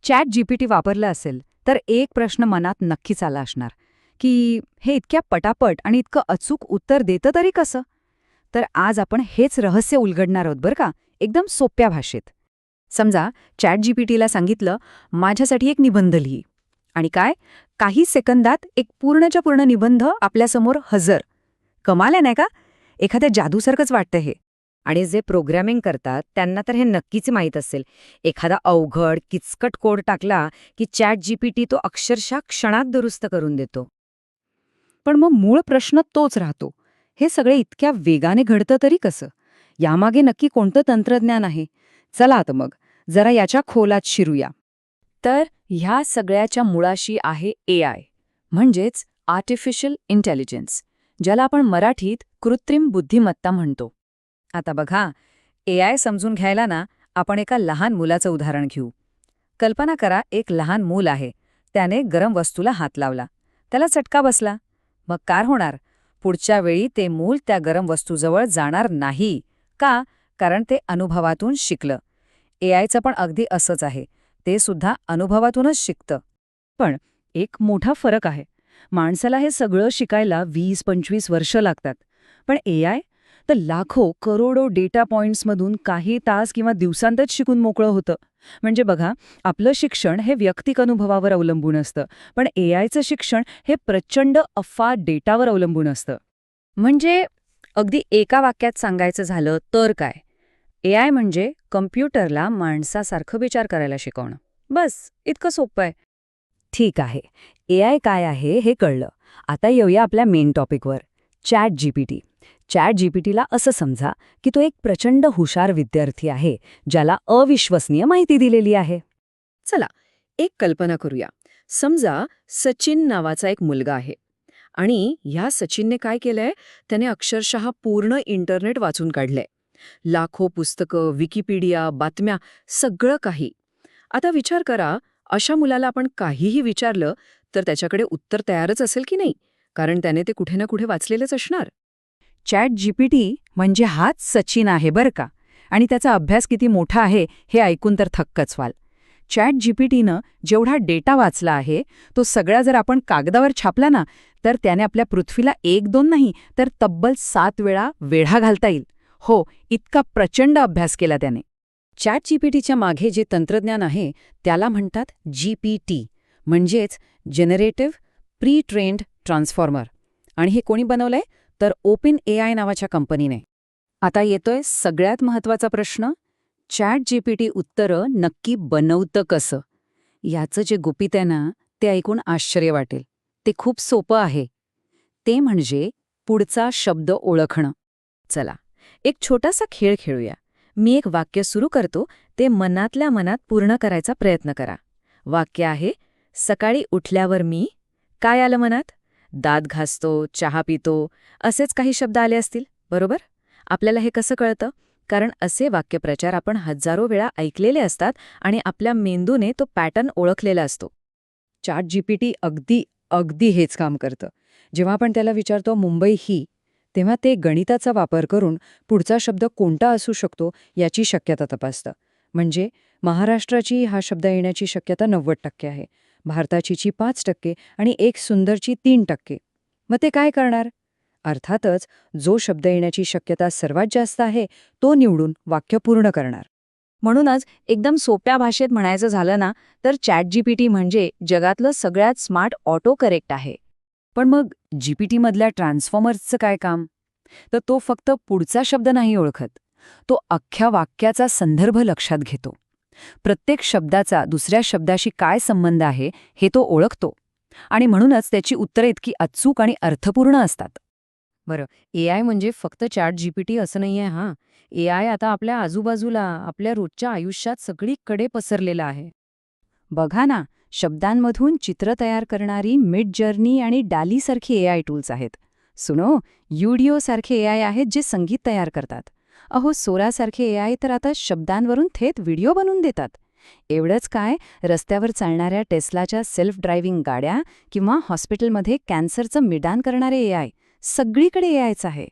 Chat GPT वापरलं असेल तर एक प्रश्न मनात नक्कीच आला असणार की हे इतक्या पटापट आणि इतकं अचूक उत्तर देतं तरी कसं. तर आज आपण हेच रहस्य उलगडणार आहोत बरं का, एकदम सोप्या भाषेत. समजा चॅट जीपीटीला सांगितलं माझ्यासाठी एक निबंध लिही, आणि काय, काही सेकंदात एक पूर्णच्या पूर्ण निबंध आपल्यासमोर हजर. कमाल आहे नाही का? एखाद्या जादूसारखंच वाटतं हे. आणि जे प्रोग्रॅमिंग करतात त्यांना तर हे नक्कीच माहीत असेल. एखादा अवघड किचकट कोड टाकला की चॅट जीपीटी तो अक्षरशः क्षणात दुरुस्त करून देतो. पण मग मूळ प्रश्न तोच राहतो, हे सगळे इतक्या वेगाने घडतं तरी कसं? यामागे नक्की कोणतं तंत्रज्ञान आहे? चला आता मग जरा याच्या खोलात शिरूया. तर ह्या सगळ्याच्या मुळाशी आहे AI, म्हणजेच आर्टिफिशियल इंटेलिजन्स, ज्याला आपण मराठीत कृत्रिम बुद्धिमत्ता म्हणतो. आता बघा, AI समजून घ्यायला ना आपण एका लहान मुलाचं उदाहरण घेऊ. कल्पना करा, एक लहान मूल आहे. त्याने गरम वस्तूला हात लावला, त्याला चटका बसला. मग काय होणार? पुढच्या वेळी ते मूल त्या गरम वस्तूजवळ जाणार नाही. का? कारण ते अनुभवातून शिकलं. AIचं पण अगदी असंच आहे, ते सुद्धा अनुभवातूनच शिकतं. पण एक मोठा फरक आहे. माणसाला हे सगळं शिकायला 20-25 वर्ष लागतात, पण AI तर लाखो करोडो डेटा पॉइंट्समधून काही तास किंवा दिवसांतच शिकून मोकळं होतं. म्हणजे बघा, आपलं शिक्षण हे वैयक्तिक अनुभवावर अवलंबून असतं, पण AIचं शिक्षण हे प्रचंड अफाट डेटावर अवलंबून असतं. म्हणजे अगदी एका वाक्यात सांगायचं झालं तर काय, AI म्हणजे कम्प्युटरला माणसासारखं विचार करायला शिकवणं. बस, इतकं सोपं आहे. ठीक आहे, AI काय आहे हे कळलं. आता येऊया आपल्या मेन टॉपिकवर, चॅट जीपीटी. चॅट जीपीटीला असं समजा की तो एक प्रचंड हुशार विद्यार्थी आहे, ज्याला अविश्वसनीय माहिती दिलेली आहे. चला, एक कल्पना करूया. समजा सचिन नावाचा एक मुलगा आहे, आणि ह्या सचिनने काय केलंय, त्याने अक्षरशः पूर्ण इंटरनेट वाचून काढलंय. लाखो पुस्तकं, विकिपीडिया, बातम्या, सगळं काही. आता विचार करा, अशा मुलाला आपण काहीही विचारलं तर त्याच्याकडे उत्तर तयारच असेल की नाही, कारण त्याने ते कुठे ना कुठे वाचलेलंच असणार. चॅट जीपीटी म्हणजे हाच सचिन आहे बरं का. आणि त्याचा अभ्यास किती मोठा आहे हे ऐकून तर थक्कच व्हाल. चॅट जीपीटीनं जेवढा डेटा वाचला आहे तो सगळा जर आपण कागदावर छापला ना, तर त्याने आपल्या पृथ्वीला 1-2 नाही तर तब्बल 7 वेळा वेढा घालता येईल. हो, इतका प्रचंड अभ्यास केला त्याने. चॅट जीपीटीच्या मागे जे तंत्रज्ञान आहे त्याला म्हणतात जीपीटी, म्हणजेच जनरेटिव्ह प्री ट्रेन्ड ट्रान्सफॉर्मर. आणि हे कोणी बनवलंय? तर ओपन AI नावाच्या कंपनीने. आता येतोय सगळ्यात महत्त्वाचा प्रश्न, चॅट जीपीटी उत्तरं नक्की बनवतं कसं? याचं जे गुपित आहे ना, ते ऐकून आश्चर्य वाटेल. ते खूप सोपं आहे. ते म्हणजे पुढचा शब्द ओळखणं. चला, एक छोटासा खेळ खेळूया. मी एक वाक्य सुरू करतो, ते मनातल्या मनात पूर्ण करायचा प्रयत्न करा. वाक्य आहे, सकाळी उठल्यावर मी. काय आलं मनात? दात घासतो, चहा पितो, असेच काही शब्द आले असतील, बरोबर? आपल्याला हे कसं कळतं? कारण असे वाक्यप्रचार आपण हजारो वेळा ऐकलेले असतात आणि आपल्या मेंदूने तो पॅटर्न ओळखलेला असतो. चॅट जीपीटी अगदी अगदी हेच काम करतं. जेव्हा आपण त्याला विचारतो मुंबई ही, तेव्हा ते गणिताचा वापर करून पुढचा शब्द कोणता असू शकतो याची शक्यता तपासतं. म्हणजे महाराष्ट्राची हा शब्द येण्याची शक्यता 90% आहे, भारताचीची 5% आणि एक सुंदरची 3%. मग ते काय करणार? अर्थातच जो शब्द येण्याची शक्यता सर्वात जास्त आहे तो निवडून वाक्य पूर्ण करणार. म्हणूनच एकदम सोप्या भाषेत म्हणायचं झालं ना, तर चॅट जीपीटी म्हणजे जगातलं सगळ्यात स्मार्ट ऑटो करेक्ट आहे. पण मग जीपीटीमधल्या ट्रान्सफॉर्मर्सचं काय काम? तर तो फक्त पुढचा शब्द नाही ओळखत, तो अख्ख्या वाक्याचा संदर्भ लक्षात घेतो. प्रत्येक शब्दाचा दुसऱ्या शब्दाशी काय संबंध आहे हे तो ओळखतो, आणि म्हणूनच त्याची उत्तरं इतकी अचूक आणि अर्थपूर्ण असतात. बरं, AI म्हणजे फक्त चॅट जीपीटी असं नाहीये हां. AI आता आपल्या आजूबाजूला, आपल्या रोजच्या आयुष्यात सगळीकडे पसरलेला आहे. बघा ना, शब्दांमधून चित्र तयार करणारी मिड जर्नी आणि डालीसारखी AI टूल्स आहेत. सुनो, युडिओसारखे AI आहेत जे संगीत तयार करतात. अहो, सोरासारखे AI तर आता शब्दांवरून थेट व्हिडिओ बनवून देतात. एवढंच काय, रस्त्यावर चालणाऱ्या टेस्लाच्या सेल्फ ड्रायव्हिंग गाड्या किंवा हॉस्पिटलमध्ये कॅन्सरचं निदान करणारे AI, सगळीकडे AIच आहे.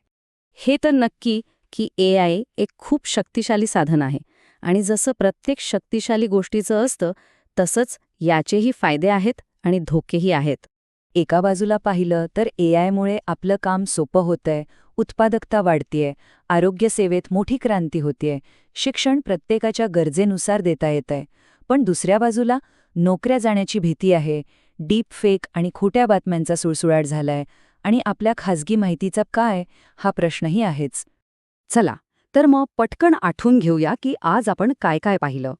हे तर नक्की की AI एक खूप शक्तिशाली साधन आहे, आणि जसं प्रत्येक शक्तिशाली गोष्टीचं असतं तसंच याचेही फायदे आहेत आणि धोकेही आहेत. एका बाजूला पाहिलं तर एआयमुळे आपलं काम सोपं होतंय, उत्पादकता वाढतीये, आरोग्यसेवेत मोठी क्रांती होतीये, शिक्षण प्रत्येकाच्या गरजेनुसार देता येतंय. पण दुसऱ्या बाजूला नोकऱ्या जाण्याची भीती आहे, डीप फेक आणि खोट्या बातम्यांचा सुळसुळाट झालाय आणि आपल्या खाजगी माहितीचा काय हा प्रश्नही आहेच. चला, तर मग पटकन आठवून घेऊया की आज आपण काय काय पाहिलं.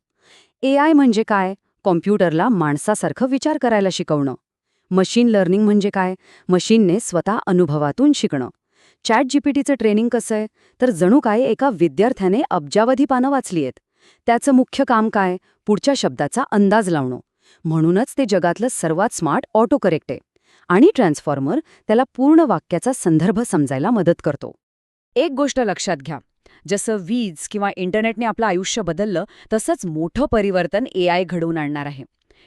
एआय म्हणजे काय? कॉम्प्युटरला माणसासारखं विचार करायला शिकवणं. मशीन लर्निंग म्हणजे काय? मशीनने स्वतः अनुभवातून शिकणं. ChatGPTचं ट्रेनिंग कसं आहे? तर जणू काय एका विद्यार्थ्याने अब्जावधी पानं वाचली आहेत. त्याचं मुख्य काम काय? पुढच्या शब्दाचा अंदाज लावणं. म्हणूनच ते जगातलं सर्वात स्मार्ट ऑटो करेक्ट आहे. आणि ट्रान्सफॉर्मर त्याला पूर्ण वाक्याचा संदर्भ समजायला मदत करतो. एक गोष्ट लक्षात घ्या, जसं वीज किंवा इंटरनेटने आपलं आयुष्य बदललं तसंच मोठं परिवर्तन एआय घडवून आणणार आहे.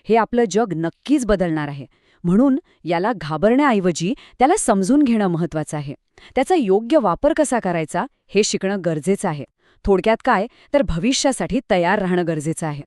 हे आपलं जग नक्कीच बदलणार आहे. म्हणून याला घाबरण्याऐवजी त्याला समजून घेणं महत्त्वाचं आहे. त्याचा योग्य वापर कसा करायचा हे शिकणं गरजेचं आहे. थोडक्यात काय तर भविष्यासाठी तयार राहणं गरजेचं आहे.